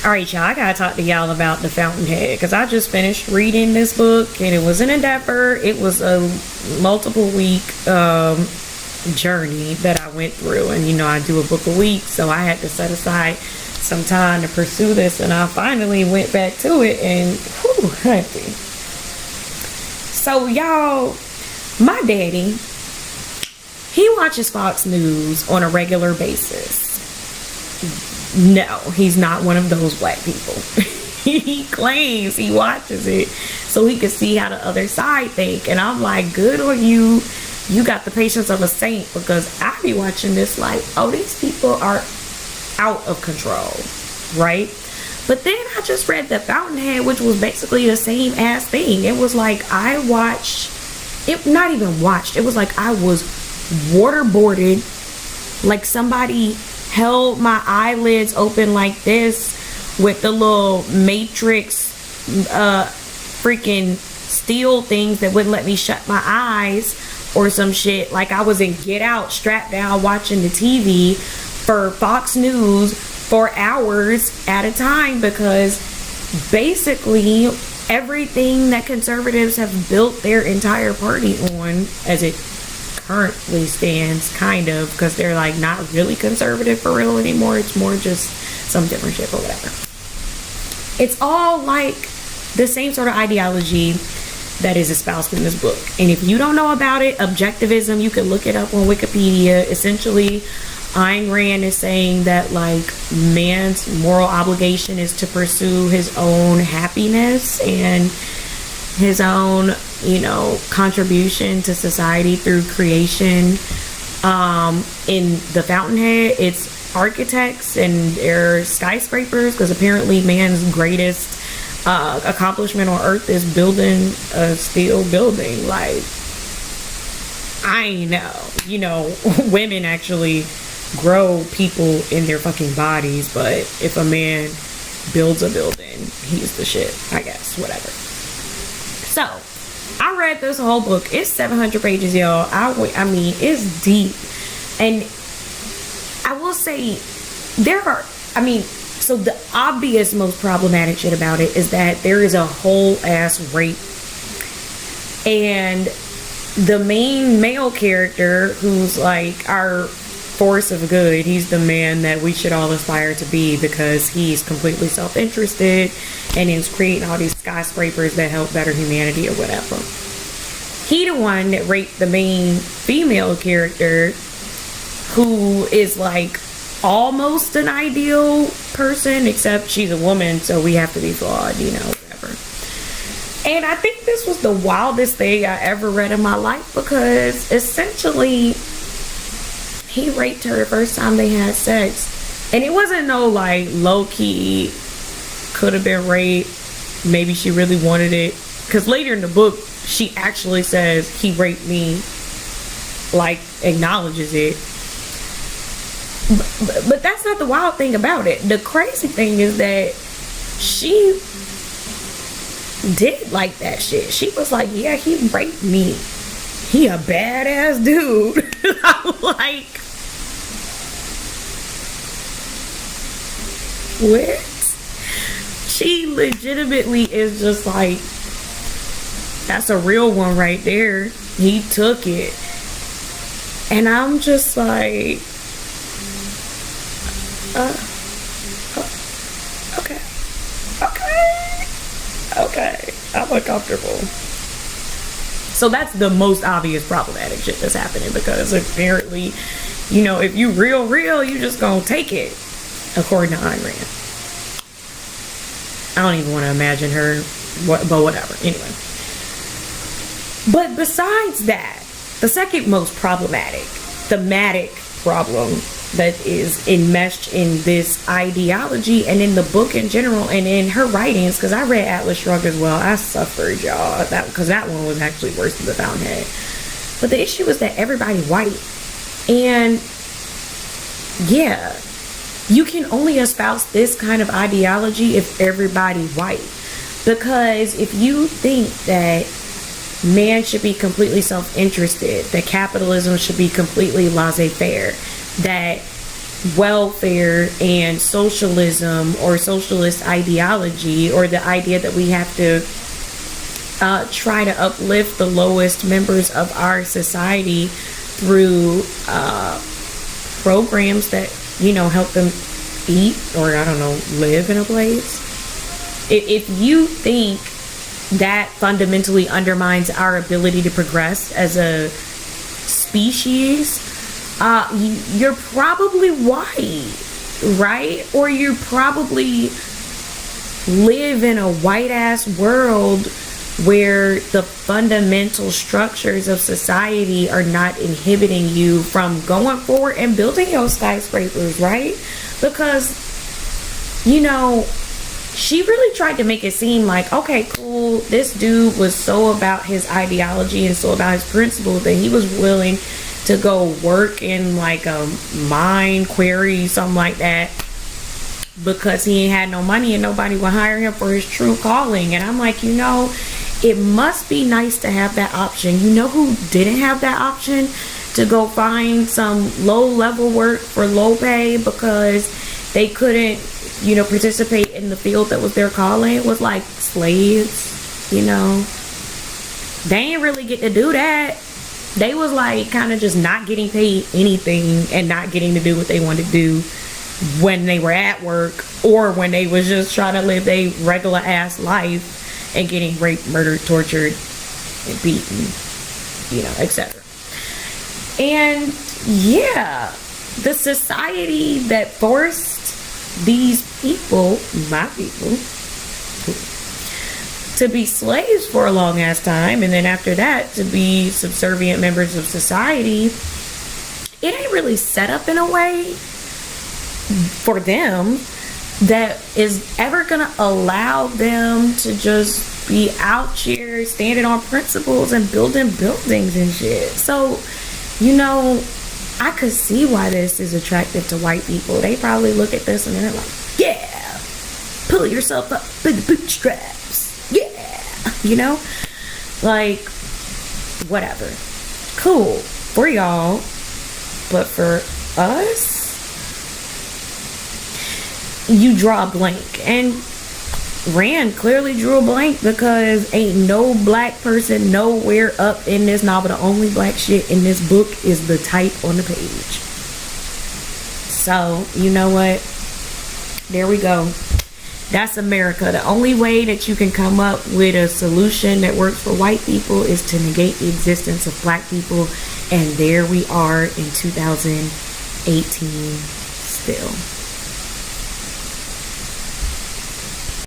All right, y'all, I gotta talk to y'all about the Fountainhead because I just finished reading this book and it was an endeavor. It was a multiple week journey that I went through, and I do a book a week, so I had to set aside some time to pursue this, and I finally went back to it, and happy. So y'all, my daddy, he watches Fox News on a regular basis. No, he's not one of those black people. He claims he watches it so he can see how the other side think. And I'm like, good on you. You got the patience of a saint, because I be watching this like, oh, these people are out of control, right? But then I just read The Fountainhead, which was basically the same ass thing. It was like I watched, it not even watched, it was like I was waterboarded, like somebody held my eyelids open like this with the little matrix freaking steel things that wouldn't let me shut my eyes or some shit. Like I was in Get Out, strapped down, watching the TV for Fox News for hours at a time, because basically everything that conservatives have built their entire party on, as it currently stands, kind of, because they're like not really conservative for real anymore. It's more just some different shit or whatever. It's all like the same sort of ideology that is espoused in this book. And if you don't know about it, objectivism, you can look it up on Wikipedia. Essentially, Ayn Rand is saying that like man's moral obligation is to pursue his own happiness and his own, contribution to society through creation. In The Fountainhead, it's architects and their skyscrapers, because apparently man's greatest accomplishment on earth is building a steel building. Like, I know, women actually grow people in their fucking bodies, but if a man builds a building, he's the shit, I guess, whatever. So I read this whole book. It's 700 pages, y'all. I mean, it's deep. And I will say, so the obvious most problematic shit about it is that there is a whole ass rape. And the main male character, who's like our force of good, he's the man that we should all aspire to be, because he's completely self-interested and is creating all these skyscrapers that help better humanity or whatever. He the one that raped the main female character, who is like almost an ideal person, except she's a woman, so we have to be flawed, whatever. And I think this was the wildest thing I ever read in my life, because essentially he raped her the first time they had sex. And it wasn't no like low-key could have been rape, maybe she really wanted it, because later in the book she actually says he raped me, like acknowledges it. But that's not the wild thing about it. The crazy thing is that she did like that shit. She was like, yeah, he raped me, he a badass dude. I'm like, what? She legitimately is just like, that's a real one right there. He took it. And I'm just like, okay, I'm uncomfortable. So that's the most obvious problematic shit that's happening, because apparently, if you real, you just gonna take it, according to Ayn Rand. I don't even want to imagine her, but whatever. Anyway. But besides that, the second most problematic, thematic problem that is enmeshed in this ideology and in the book in general and in her writings, because I read Atlas Shrugged as well. I suffered, y'all, because that one was actually worse than The Fountainhead. But the issue is that everybody white. And yeah, you can only espouse this kind of ideology if everybody white. Because if you think that man should be completely self-interested, that capitalism should be completely laissez-faire, that welfare and socialism or socialist ideology, or the idea that we have to try to uplift the lowest members of our society through programs that, you know, help them eat, or I don't know, live in a place. If you think that fundamentally undermines our ability to progress as a species, you're probably white, right? Or you probably live in a white ass world where the fundamental structures of society are not inhibiting you from going forward and building your skyscrapers, right? Because, you know, she really tried to make it seem like, okay, cool, this dude was so about his ideology and so about his principles that he was willing to go work in like a mine quarry, something like that, because he ain't had no money and nobody would hire him for his true calling. And I'm like, you know, it must be nice to have that option. You know who didn't have that option? To go find some low level work for low pay because they couldn't, you know, participate in the field that was their calling, was like slaves, you know. They ain't really get to do that. They was like kind of just not getting paid anything and not getting to do what they wanted to do when they were at work, or when they was just trying to live a regular ass life and getting raped, murdered, tortured, and beaten, you know, etc. And yeah, the society that forced these people, my people, to be slaves for a long ass time, and then after that to be subservient members of society, it ain't really set up in a way for them that is ever gonna allow them to just be out here standing on principles and building buildings and shit. So, you know, I could see why this is attractive to white people. They probably look at this and they're like, yeah, pull yourself up in the bootstraps. Yeah, you know, like, whatever. Cool for y'all, but for us, you draw a blank. And Rand clearly drew a blank, because ain't no black person nowhere up in this novel. The only black shit in this book is the type on the page. So, you know what? There we go. That's America. The only way that you can come up with a solution that works for white people is to negate the existence of black people. And there we are in 2018 still.